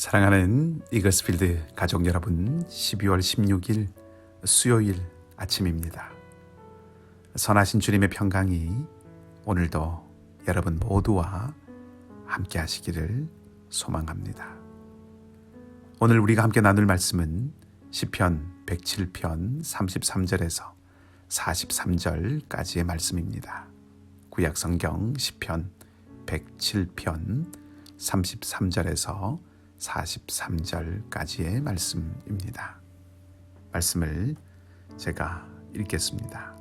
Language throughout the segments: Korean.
사랑하는 이글스필드 가족 여러분, 12월 16일 수요일 아침입니다. 선하신 주님의 평강이 오늘도 여러분 모두와 함께 하시기를 소망합니다. 오늘 우리가 함께 나눌 말씀은 시편 107편 33절에서 43절까지의 말씀입니다. 구약성경 시편 107편 33절에서 43절까지의 말씀입니다. 말씀을 제가 읽겠습니다.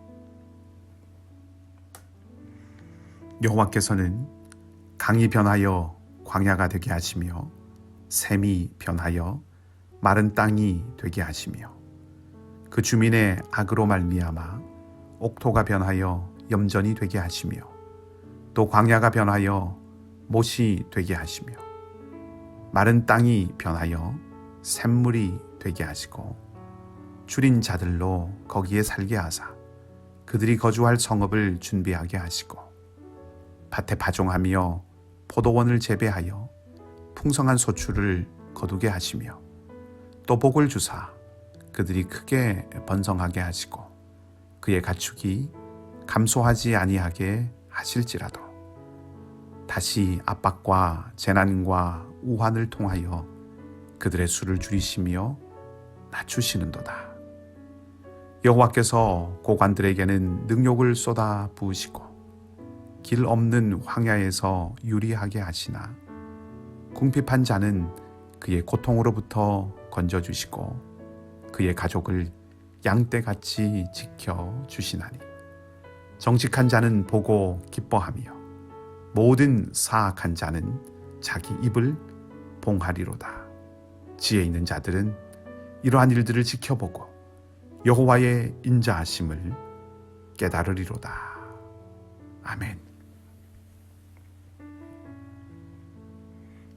여호와께서는 강이 변하여 광야가 되게 하시며 샘이 변하여 마른 땅이 되게 하시며 그 주민의 악으로 말미암아 옥토가 변하여 염전이 되게 하시며 또 광야가 변하여 못이 되게 하시며 마른 땅이 변하여 샘물이 되게 하시고 줄인 자들로 거기에 살게 하사 그들이 거주할 성읍을 준비하게 하시고 밭에 파종하며 포도원을 재배하여 풍성한 소출을 거두게 하시며 또 복을 주사 그들이 크게 번성하게 하시고 그의 가축이 감소하지 아니하게 하실지라도 다시 압박과 재난과 우환을 통하여 그들의 수를 줄이시며 낮추시는도다. 여호와께서 고관들에게는 능욕을 쏟아 부으시고 길 없는 황야에서 유리하게 하시나 궁핍한 자는 그의 고통으로부터 건져주시고 그의 가족을 양떼같이 지켜주시나니 정직한 자는 보고 기뻐하며 모든 사악한 자는 자기 입을 봉하리로다. 지혜 있는 자들은 이러한 일들을 지켜보고 여호와의 인자하심을 깨달으리로다. 아멘.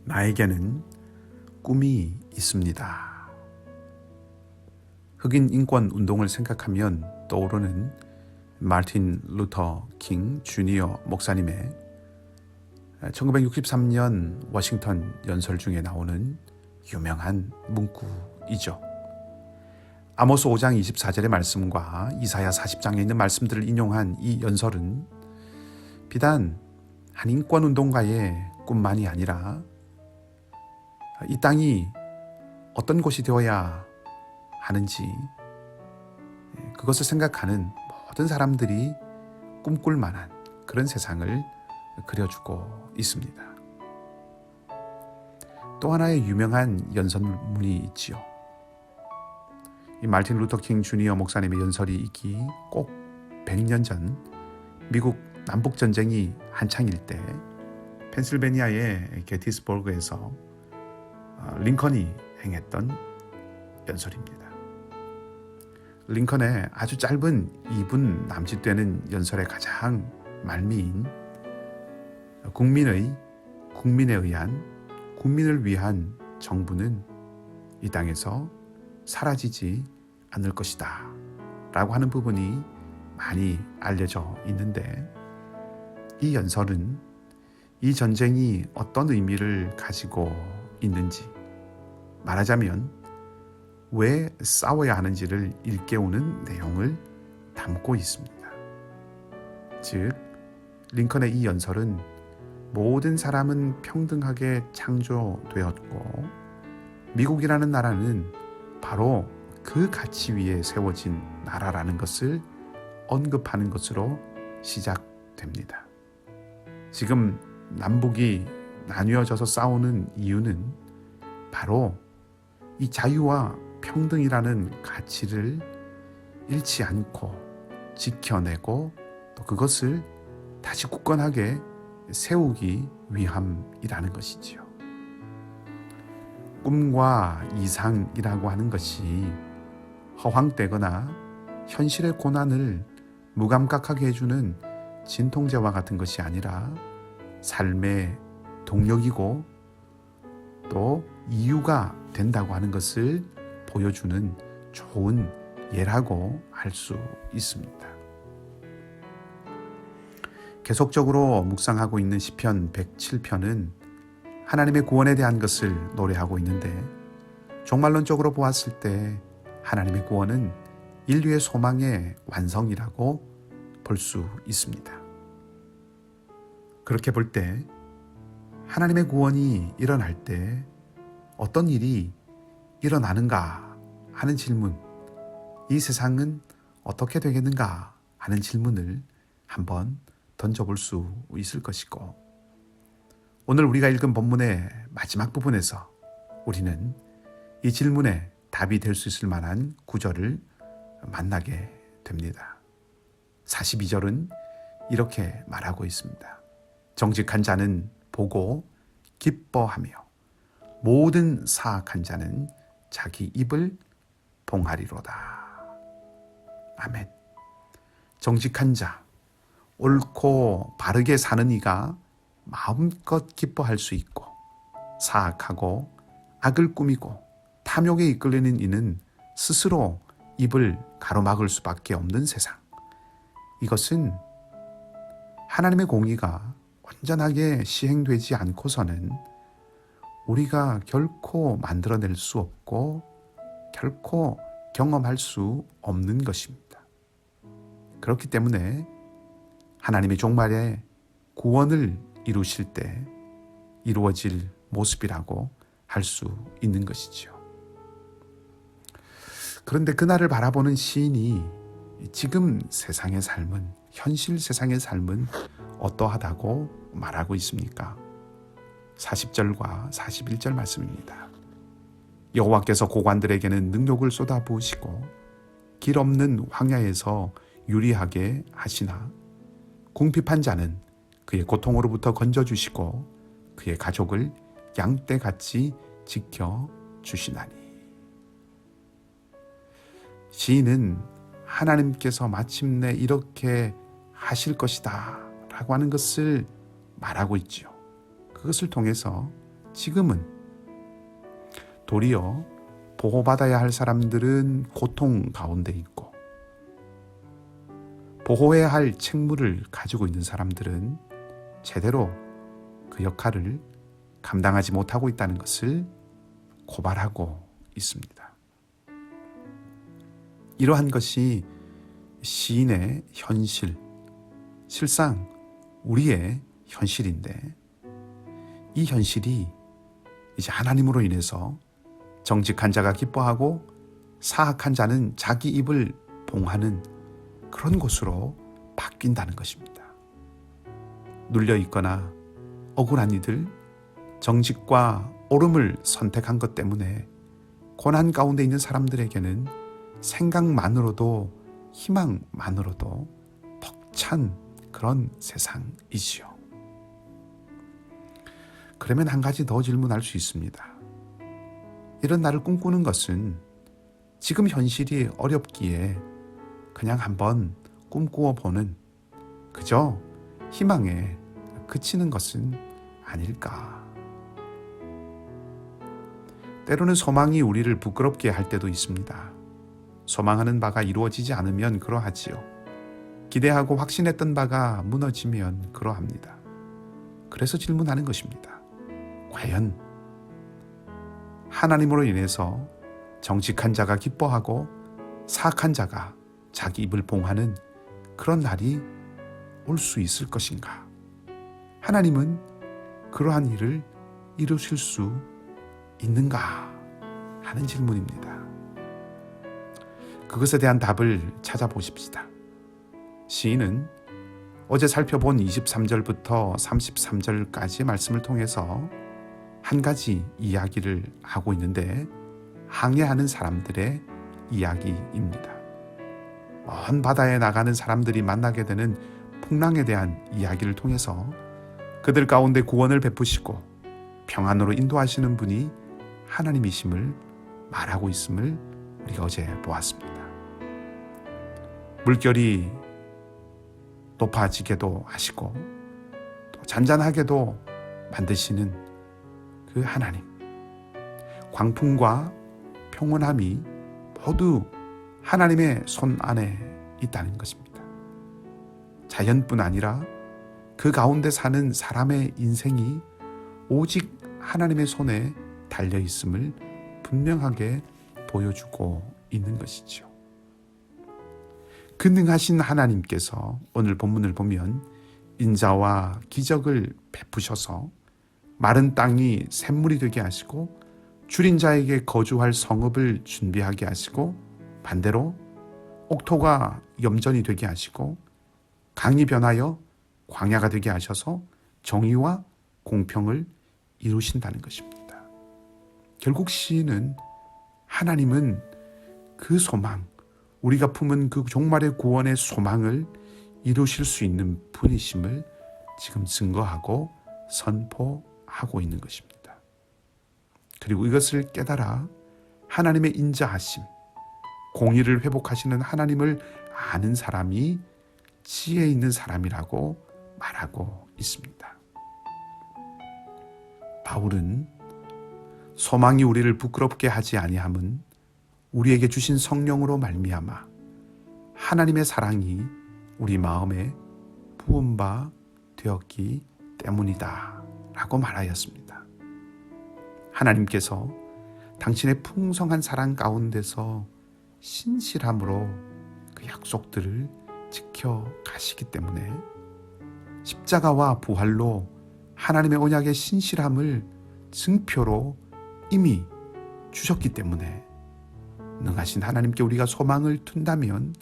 나에게는 꿈이 있습니다. 흑인 인권 운동을 생각하면 떠오르는 마틴 루터 킹 주니어 목사님의 1963년 워싱턴 연설 중에 나오는 유명한 문구이죠. 아모스 5장 24절의 말씀과 이사야 40장에 있는 말씀들을 인용한 이 연설은 비단 한 인권운동가의 꿈만이 아니라 이 땅이 어떤 곳이 되어야 하는지 그것을 생각하는 모든 사람들이 꿈꿀 만한 그런 세상을 그려주고 있습니다. 또 하나의 유명한 연설문이 있지요. 이 마틴 루터 킹 주니어 목사님의 연설이 있기 꼭 100년 전 미국 남북전쟁이 한창일 때 펜실베니아의 게티스버그에서 링컨이 행했던 연설입니다. 링컨의 아주 짧은 2분 남짓되는 연설의 가장 말미인 국민에 의한 국민을 위한 정부는 이 땅에서 사라지지 않을 것이다 라고 하는 부분이 많이 알려져 있는데 이 연설은 이 전쟁이 어떤 의미를 가지고 있는지 말하자면 왜 싸워야 하는지를 일깨우는 내용을 담고 있습니다. 즉 링컨의 이 연설은 모든 사람은 평등하게 창조되었고 미국이라는 나라는 바로 그 가치 위에 세워진 나라라는 것을 언급하는 것으로 시작됩니다. 지금 남북이 나뉘어져서 싸우는 이유는 바로 이 자유와 평등이라는 가치를 잃지 않고 지켜내고 또 그것을 다시 굳건하게 세우기 위함이라는 것이지요. 꿈과 이상이라고 하는 것이 허황되거나 현실의 고난을 무감각하게 해주는 진통제와 같은 것이 아니라 삶의 동력이고 또 이유가 된다고 하는 것을 보여주는 좋은 예라고 할 수 있습니다. 계속적으로 묵상하고 있는 시편 107편은 하나님의 구원에 대한 것을 노래하고 있는데 종말론적으로 보았을 때 하나님의 구원은 인류의 소망의 완성이라고 볼 수 있습니다. 그렇게 볼 때 하나님의 구원이 일어날 때 어떤 일이 일어나는가 하는 질문, 이 세상은 어떻게 되겠는가 하는 질문을 한번 던져볼 수 있을 것이고, 오늘 우리가 읽은 본문의 마지막 부분에서 우리는 이 질문에 답이 될 수 있을 만한 구절을 만나게 됩니다. 42절은 이렇게 말하고 있습니다. 정직한 자는 보고 기뻐하며 모든 사악한 자는 자기 입을 봉하리로다. 아멘. 정직한 자, 옳고 바르게 사는 이가 마음껏 기뻐할 수 있고, 사악하고 악을 꾸미고 탐욕에 이끌리는 이는 스스로 입을 가로막을 수밖에 없는 세상. 이것은 하나님의 공의가 완전하게 시행되지 않고서는 우리가 결코 만들어낼 수 없고 결코 경험할 수 없는 것입니다. 그렇기 때문에 하나님의 종말에 구원을 이루실 때 이루어질 모습이라고 할 수 있는 것이죠. 그런데 그날을 바라보는 시인이 지금 세상의 삶은, 현실 세상의 삶은 어떠하다고 말하고 있습니까? 40절과 41절 말씀입니다. 여호와께서 고관들에게는 능력을 쏟아부으시고 길 없는 황야에서 유리하게 하시나 궁핍한 자는 그의 고통으로부터 건져주시고 그의 가족을 양떼같이 지켜주시나니. 시인은 하나님께서 마침내 이렇게 하실 것이다 라고 하는 것을 말하고 있지요. 그것을 통해서 지금은 도리어 보호받아야 할 사람들은 고통 가운데 있고, 보호해야 할 책무를 가지고 있는 사람들은 제대로 그 역할을 감당하지 못하고 있다는 것을 고발하고 있습니다. 이러한 것이 시인의 현실, 실상 우리의 현실인데, 이 현실이 이제 하나님으로 인해서 정직한 자가 기뻐하고 사악한 자는 자기 입을 봉하는 그런 곳으로 바뀐다는 것입니다. 눌려 있거나 억울한 이들, 정직과 옳음을 선택한 것 때문에 고난 가운데 있는 사람들에게는 생각만으로도, 희망만으로도 벅찬 그런 세상이지요. 그러면 한 가지 더 질문할 수 있습니다. 이런 날을 꿈꾸는 것은 지금 현실이 어렵기에 그냥 한번 꿈꾸어 보는, 그저 희망에 그치는 것은 아닐까. 때로는 소망이 우리를 부끄럽게 할 때도 있습니다. 소망하는 바가 이루어지지 않으면 그러하지요. 기대하고 확신했던 바가 무너지면 그러합니다. 그래서 질문하는 것입니다. 과연 하나님으로 인해서 정직한 자가 기뻐하고 사악한 자가 자기 입을 봉하는 그런 날이 올 수 있을 것인가? 하나님은 그러한 일을 이루실 수 있는가 하는 질문입니다. 그것에 대한 답을 찾아보십시다. 시인은 어제 살펴본 23절부터 33절까지의 말씀을 통해서 한 가지 이야기를 하고 있는데, 항해하는 사람들의 이야기입니다. 먼 바다에 나가는 사람들이 만나게 되는 풍랑에 대한 이야기를 통해서 그들 가운데 구원을 베푸시고 평안으로 인도하시는 분이 하나님이심을 말하고 있음을 우리가 어제 보았습니다. 물결이 높아지게도 하시고 또 잔잔하게도 만드시는 그 하나님, 광풍과 평온함이 모두 하나님의 손 안에 있다는 것입니다. 자연뿐 아니라 그 가운데 사는 사람의 인생이 오직 하나님의 손에 달려 있음을 분명하게 보여주고 있는 것이죠. 근능하신 하나님께서 오늘 본문을 보면 인자와 기적을 베푸셔서 마른 땅이 샘물이 되게 하시고 줄인 자에게 거주할 성읍을 준비하게 하시고, 반대로 옥토가 염전이 되게 하시고 강이 변하여 광야가 되게 하셔서 정의와 공평을 이루신다는 것입니다. 결국 시인은 하나님은 그 소망, 우리가 품은 그 종말의 구원의 소망을 이루실 수 있는 분이심을 지금 증거하고 선포하고 있는 것입니다. 그리고 이것을 깨달아 하나님의 인자하심, 공의를 회복하시는 하나님을 아는 사람이 지혜 있는 사람이라고 말하고 있습니다. 바울은 소망이 우리를 부끄럽게 하지 아니함은 우리에게 주신 성령으로 말미암아 하나님의 사랑이 우리 마음에 부은 바 되었기 때문이다 라고 말하였습니다. 하나님께서 당신의 풍성한 사랑 가운데서 신실함으로 그 약속들을 지켜가시기 때문에 십자가와 부활로 하나님의 언약의 신실함을 증표로 이미 주셨기 때문에 능하신 하나님께 우리가 소망을 둔다면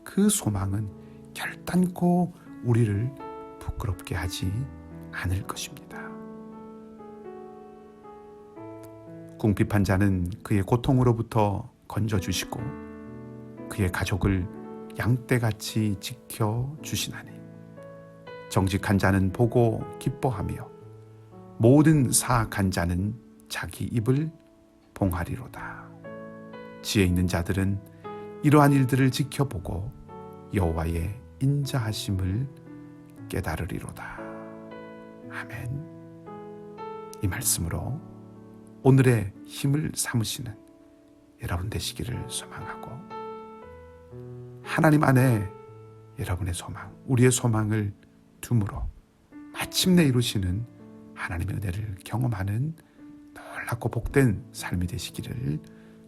그 소망은 결단코 우리를 부끄럽게 하지 않을 것입니다. 궁핍한 자는 그의 고통으로부터 건져주시고 그의 가족을 양떼같이 지켜주시나니 정직한 자는 보고 기뻐하며 모든 사악한 자는 자기 입을 봉하리로다. 지혜 있는 자들은 이러한 일들을 지켜보고 여호와의 인자하심을 깨달으리로다. 아멘. 이 말씀으로 오늘의 힘을 삼으시는 여러분 되시기를 소망하고, 하나님 안에 여러분의 소망, 우리의 소망을 둠으로 마침내 이루시는 하나님의 은혜를 경험하는 놀랍고 복된 삶이 되시기를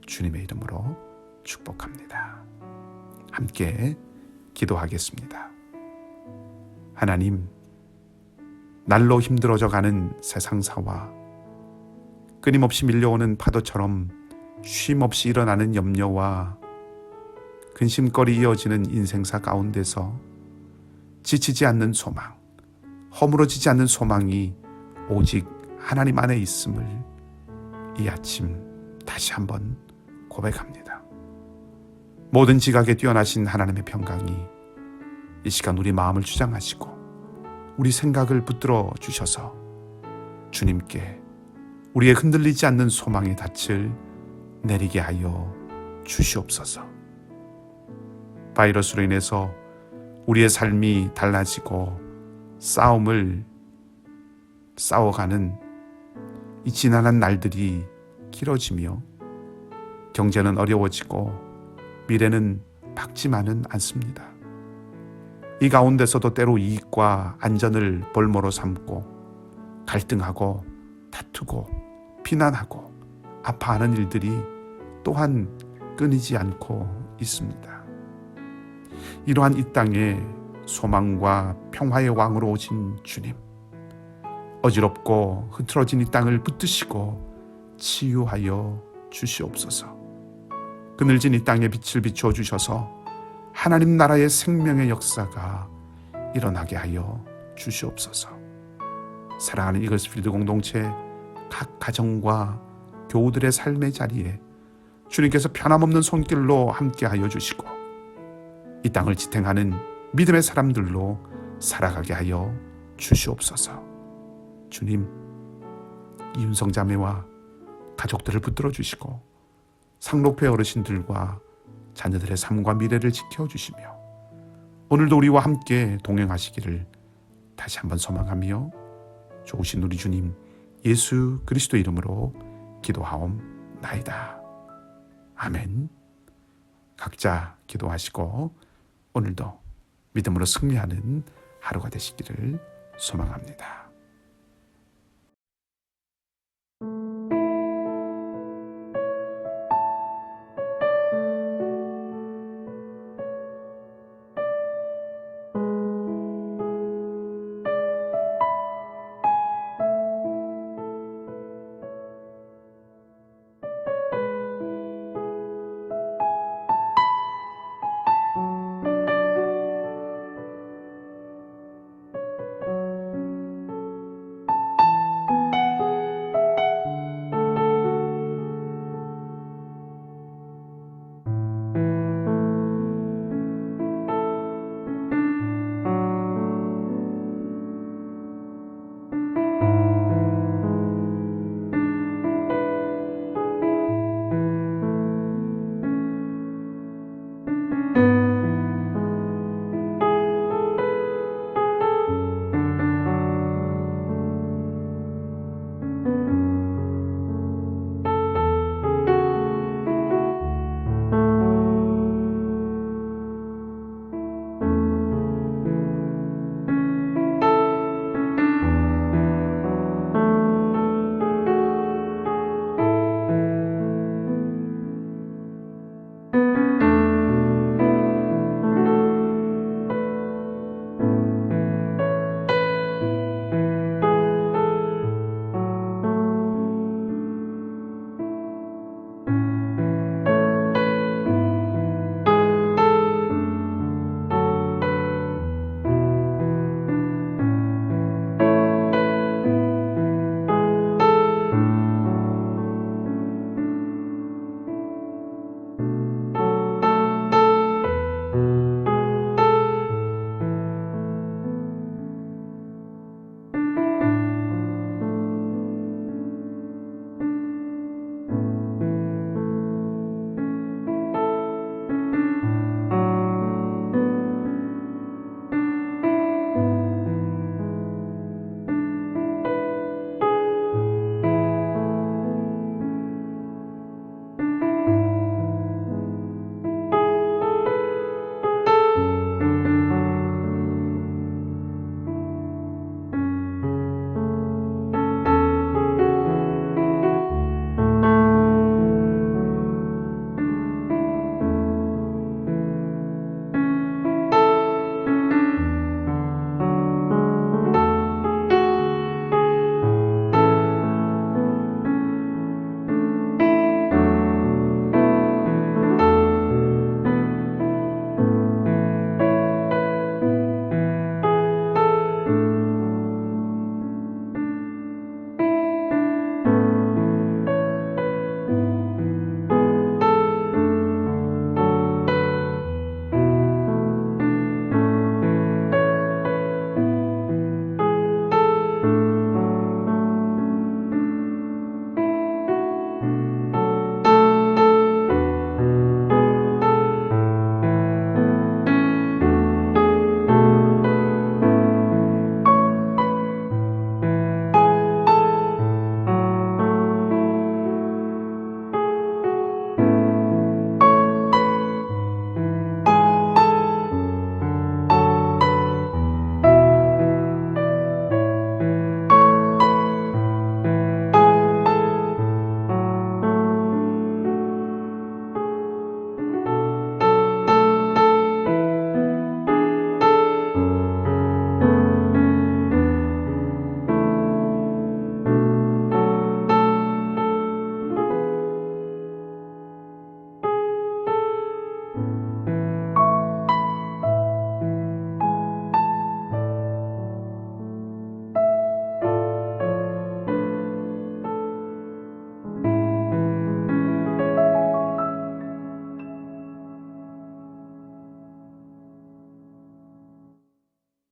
주님의 이름으로 축복합니다. 함께 기도하겠습니다. 하나님, 날로 힘들어져 가는 세상사와 끊임없이 밀려오는 파도처럼 쉼없이 일어나는 염려와 근심거리 이어지는 인생사 가운데서 지치지 않는 소망, 허물어지지 않는 소망이 오직 하나님 안에 있음을 이 아침 다시 한번 고백합니다. 모든 지각에 뛰어나신 하나님의 평강이 이 시간 우리 마음을 주장하시고 우리 생각을 붙들어 주셔서 주님께 우리의 흔들리지 않는 소망의 닻을 내리게 하여 주시옵소서. 바이러스로 인해서 우리의 삶이 달라지고 싸움을 싸워가는 이 지난한 날들이 길어지며 경제는 어려워지고 미래는 밝지만은 않습니다. 이 가운데서도 때로 이익과 안전을 볼모로 삼고 갈등하고 다투고 비난하고 아파하는 일들이 또한 끊이지 않고 있습니다. 이러한 이 땅에 소망과 평화의 왕으로 오신 주님, 어지럽고 흐트러진 이 땅을 붙드시고 치유하여 주시옵소서. 그늘진 이 땅에 빛을 비추어 주셔서 하나님 나라의 생명의 역사가 일어나게 하여 주시옵소서. 사랑하는 이글스필드 공동체 각 가정과 교우들의 삶의 자리에 주님께서 변함없는 손길로 함께하여 주시고 이 땅을 지탱하는 믿음의 사람들로 살아가게 하여 주시옵소서. 주님, 이윤성 자매와 가족들을 붙들어 주시고 상록회 어르신들과 자녀들의 삶과 미래를 지켜주시며 오늘도 우리와 함께 동행하시기를 다시 한번 소망하며 좋으신 우리 주님 예수 그리스도 이름으로 기도하옵나이다. 아멘. 각자 기도하시고 오늘도 믿음으로 승리하는 하루가 되시기를 소망합니다.